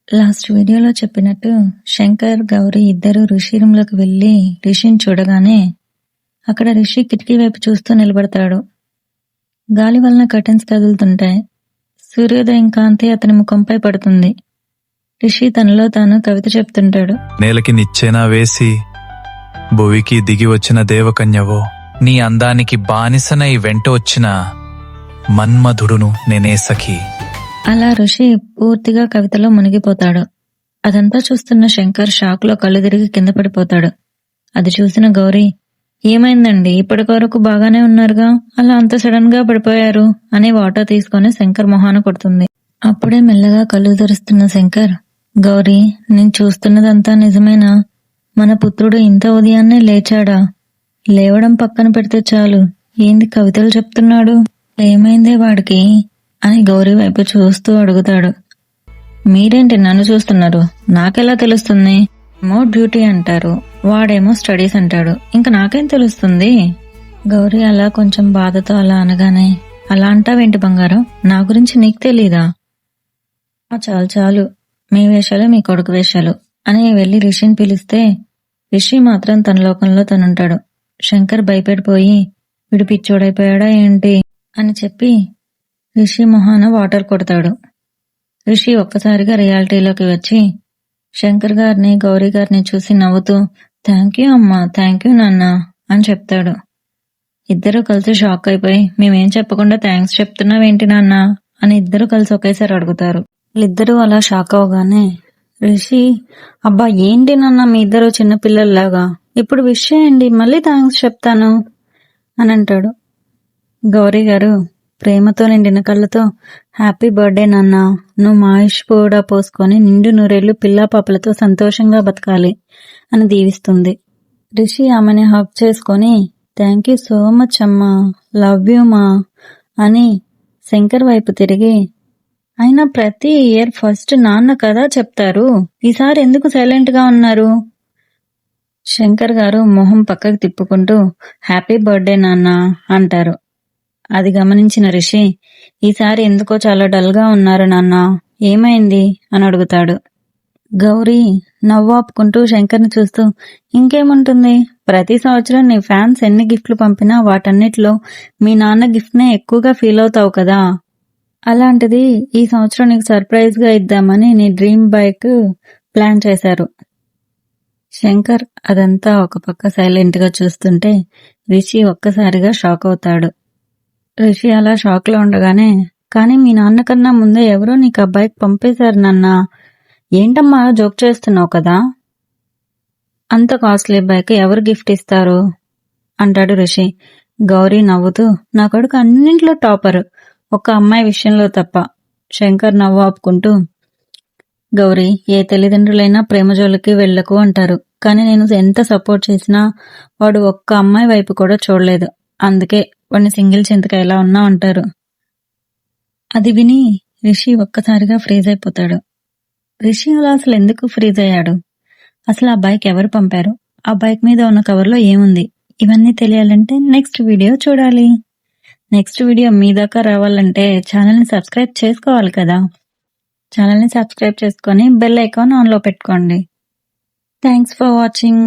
Last వీడియోలో చెప్పినట్టు శంకర్, గౌరీ ఇద్దరూ రిషి రూమ్లోకి వెళ్లి రిషిని చూడగానే అక్కడ రిషి కిటికీ వైపు చూస్తూ నిలబడతాడు. గాలి వలన కర్టెన్స్ కదులుతుంటాయి. సూర్యోదయం కాంతి అతని ముఖంపై పడుతుంది. రిషి తనలో తాను కవిత చెప్తుంటాడు. నేలకి నిచ్చెన వేసి భువికి దిగి వచ్చిన దేవకన్యవో, నీ అందానికి బానిసనై వెంట వచ్చిన మన్మధుడును నేనే సఖి. అలా ఋషి పూర్తిగా కవితలో మునిగిపోతాడు. అదంతా చూస్తున్న శంకర్ షాక్ లో కళ్ళు తిరిగి కింద పడిపోతాడు. అది చూసిన గౌరీ, ఏమైందండి, ఇప్పటి వరకు బాగానే ఉన్నారుగా, అలా అంత సడన్ గా పడిపోయారు అని వాటర్ తీసుకొని శంకర్ మొహాన కొడుతుంది. అప్పుడే మెల్లగా కళ్ళు తెరుస్తున్న శంకర్, గౌరీ, నేను చూస్తున్నదంతా నిజమేనా? మన పుత్రుడు ఇంత ఉదయాన్నే లేచాడా? లేవడం పక్కన పెడితే చాలు, ఏంది కవితలు చెప్తున్నాడు? ఏమైందే వాడికి అని గౌరీ వైపు చూస్తూ అడుగుతాడు. మీరేంటి నన్ను చూస్తున్నారు? నాకెలా తెలుస్తుంది? ఏమో డ్యూటీ అంటారు, వాడేమో స్టడీస్ అంటాడు, ఇంకా నాకేం తెలుస్తుంది? గౌరీ అలా కొంచెం బాధతో అలా అనగానే, అలా అంటావేంటి బంగారం, నా గురించి నీకు తెలీదా? చాలు చాలు, మీ వేషాలు మీ కొడుకు వేషాలు అని వెళ్లి రిషిని పిలిస్తే రిషి మాత్రం తన లోకంలో తనుంటాడు. శంకర్ భయపడిపోయి, వీడు పిచ్చోడైపోయాడా ఏంటి అని చెప్పి రిషి మొహాన వాటర్ కొడతాడు. రిషి ఒక్కసారిగా రియాలిటీలోకి వచ్చి శంకర్ గారిని, గౌరీ గారిని చూసి నవ్వుతూ, థ్యాంక్ యూ అమ్మా, థ్యాంక్ యూ నాన్న అని చెప్తాడు. ఇద్దరూ కలిసి షాక్ అయిపోయి, మేమేం చెప్పకుండా థ్యాంక్స్ చెప్తున్నావేంటి నాన్న అని ఇద్దరు కలిసి ఒకేసారి అడుగుతారు. వీళ్ళిద్దరూ అలా షాక్ అవగానే రిషి, అబ్బా ఏంటి నాన్న మీ ఇద్దరు చిన్నపిల్లల్లాగా, ఇప్పుడు విష్ చేయండి, మళ్ళీ థ్యాంక్స్ చెప్తాను అని అంటాడు. గౌరీ గారు ప్రేమతో నిండిన కళ్ళతో, హ్యాపీ బర్త్డే నాన్న, నువ్వు మా ఆయుష్ కూడా పోసుకొని నిండు నూరేళ్లు పిల్లా పాపలతో సంతోషంగా బతకాలి అని దీవిస్తుంది. రిషి ఆమెని హగ్ చేసుకొని, థ్యాంక్ యూ సో మచ్ అమ్మా, లవ్ యూ మా అని శంకర్ వైపు తిరిగి, అయినా ప్రతి ఇయర్ ఫస్ట్ నాన్న కదా చెప్తారు, ఈసారి ఎందుకు సైలెంట్ గా ఉన్నారు? శంకర్ గారు మొహం పక్కకు తిప్పుకుంటూ, హ్యాపీ బర్త్డే నాన్న అంటారు. అది గమనించిన రిషి, ఈసారి ఎందుకో చాలా డల్ గా ఉన్నారు నాన్న, ఏమైంది అని అడుగుతాడు. గౌరీ నవ్వాపుకుంటూ శంకర్ని చూస్తూ, ఇంకేముంటుంది, ప్రతి సంవత్సరం నీ ఫ్యాన్స్ ఎన్ని గిఫ్ట్లు పంపినా వాటన్నిటిలో మీ నాన్న గిఫ్ట్ నే ఎక్కువగా ఫీల్ అవుతావు కదా, అలాంటిది ఈ సంవత్సరం నీకు సర్ప్రైజ్ గా ఇద్దామని నీ డ్రీమ్ బైక్ ప్లాన్ చేశారు. శంకర్ అదంతా ఒక పక్క సైలెంట్ గా చూస్తుంటే రిషి ఒక్కసారిగా షాక్ అవుతాడు. రిషి అలా షాక్ లో ఉండగానే, కానీ మీ నాన్న కన్నా ముందే ఎవరో నీకు ఆ బైక్ పంపేశారు నాన్న, ఏంటమ్మా జోక్ చేస్తున్నావు కదా, అంత కాస్ట్లీ బైక్ ఎవరు గిఫ్ట్ ఇస్తారు అంటాడు రిషి. గౌరీ నవ్వుతూ, నా కొడుకు అన్నింట్లో టాపర్, ఒక్క అమ్మాయి విషయంలో తప్ప. శంకర్ నవ్వు ఆపుకుంటూ, గౌరీ, ఏ తల్లిదండ్రులైనా ప్రేమ జోలికి వెళ్ళకు అంటారు, కానీ నేను ఎంత సపోర్ట్ చేసినా వాడు ఒక్క అమ్మాయి వైపు కూడా చూడలేదు, అందుకే వాడిని సింగిల్ చింతగా ఎలా ఉన్నా అంటారు. అది విని రిషి ఒక్కసారిగా ఫ్రీజ్ అయిపోతాడు. రిషి అలా అసలు ఎందుకు ఫ్రీజ్ అయ్యాడు? అసలు ఆ బైక్ ఎవరు పంపారు? ఆ బైక్ మీద ఉన్న కవర్లో ఏముంది? ఇవన్నీ తెలియాలంటే నెక్స్ట్ వీడియో చూడాలి. నెక్స్ట్ వీడియో మీ దాకా రావాలంటే ఛానల్ని సబ్స్క్రైబ్ చేసుకోవాలి కదా. ఛానల్ని సబ్స్క్రైబ్ చేసుకొని బెల్ ఐకాన్ ఆన్లో పెట్టుకోండి. Thanks for watching.